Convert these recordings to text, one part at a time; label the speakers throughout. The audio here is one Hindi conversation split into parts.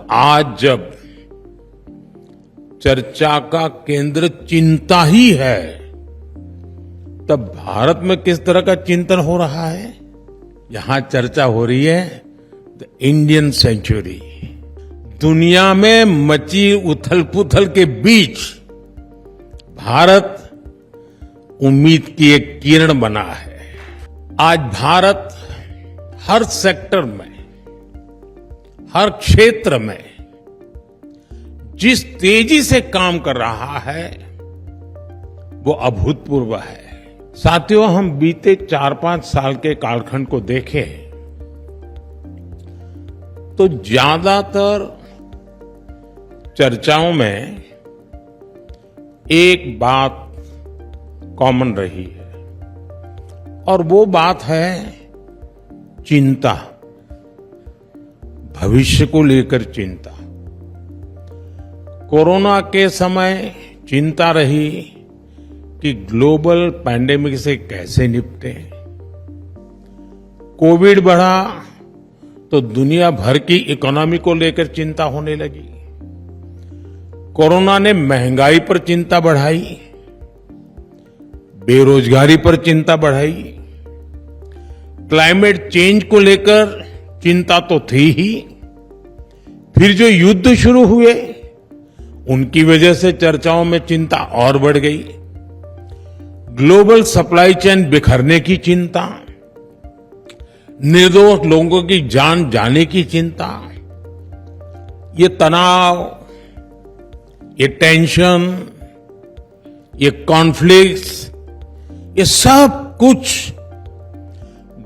Speaker 1: आज जब चर्चा का केंद्र चिंता ही है, तब भारत में किस तरह का चिंतन हो रहा है? यहां चर्चा हो रही है द इंडियन सेंचुरी। दुनिया में मची उथल पुथल के बीच भारत उम्मीद की एक किरण बना है। आज भारत हर सेक्टर में, हर क्षेत्र में जिस तेजी से काम कर रहा है वो अभूतपूर्व है। साथियों, हम बीते 4-5 साल के कालखंड को देखें तो ज्यादातर चर्चाओं में एक बात कॉमन रही है और वो बात है चिंता, भविष्य को लेकर चिंता। कोरोना के समय चिंता रही कि ग्लोबल पैंडेमिक से कैसे निपटे। कोविड बढ़ा तो दुनिया भर की इकोनॉमी को लेकर चिंता होने लगी। कोरोना ने महंगाई पर चिंता बढ़ाई, बेरोजगारी पर चिंता बढ़ाई, क्लाइमेट चेंज को लेकर चिंता तो थी ही, फिर जो युद्ध शुरू हुए उनकी वजह से चर्चाओं में चिंता और बढ़ गई। ग्लोबल सप्लाई चेन बिखरने की चिंता, निर्दोष लोगों की जान जाने की चिंता, ये तनाव, ये टेंशन, ये कॉन्फ्लिक्ट्स, ये सब कुछ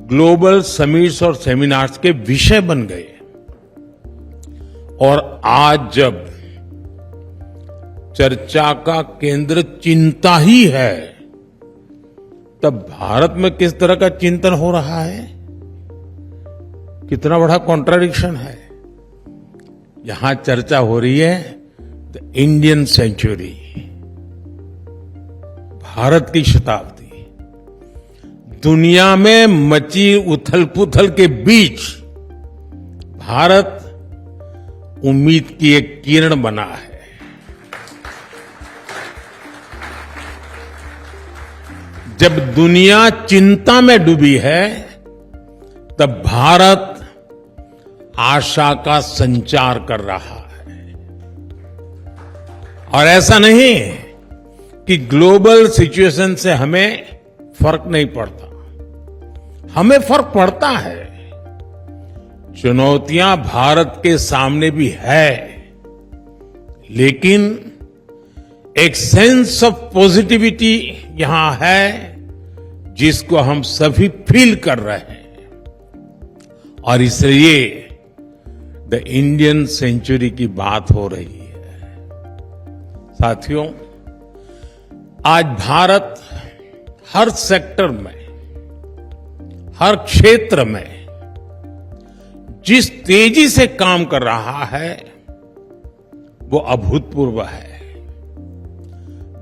Speaker 1: ग्लोबल समिट्स और सेमिनार्स के विषय बन गए। और आज जब चर्चा का केंद्र चिंता ही है, तब भारत में किस तरह का चिंतन हो रहा है? कितना बड़ा कॉन्ट्राडिक्शन है। यहां चर्चा हो रही है द इंडियन सेंचुरी, भारत की शताब्दी। दुनिया में मची उथल पुथल के बीच भारत उम्मीद की एक किरण बना है। जब दुनिया चिंता में डूबी है, तब भारत आशा का संचार कर रहा है। और ऐसा नहीं कि ग्लोबल सिचुएशन से हमें फर्क नहीं पड़ता, हमें फर्क पड़ता है। चुनौतियां भारत के सामने भी है, लेकिन एक सेंस ऑफ पॉजिटिविटी यहां है जिसको हम सभी फील कर रहे हैं। और इसलिए द इंडियन सेंचुरी की बात हो रही है। साथियों, आज भारत हर सेक्टर में, हर क्षेत्र में जिस तेजी से काम कर रहा है वो अभूतपूर्व है।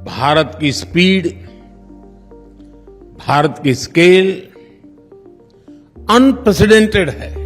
Speaker 1: भारत की स्पीड, भारत की स्केल अनप्रेसिडेंटेड है।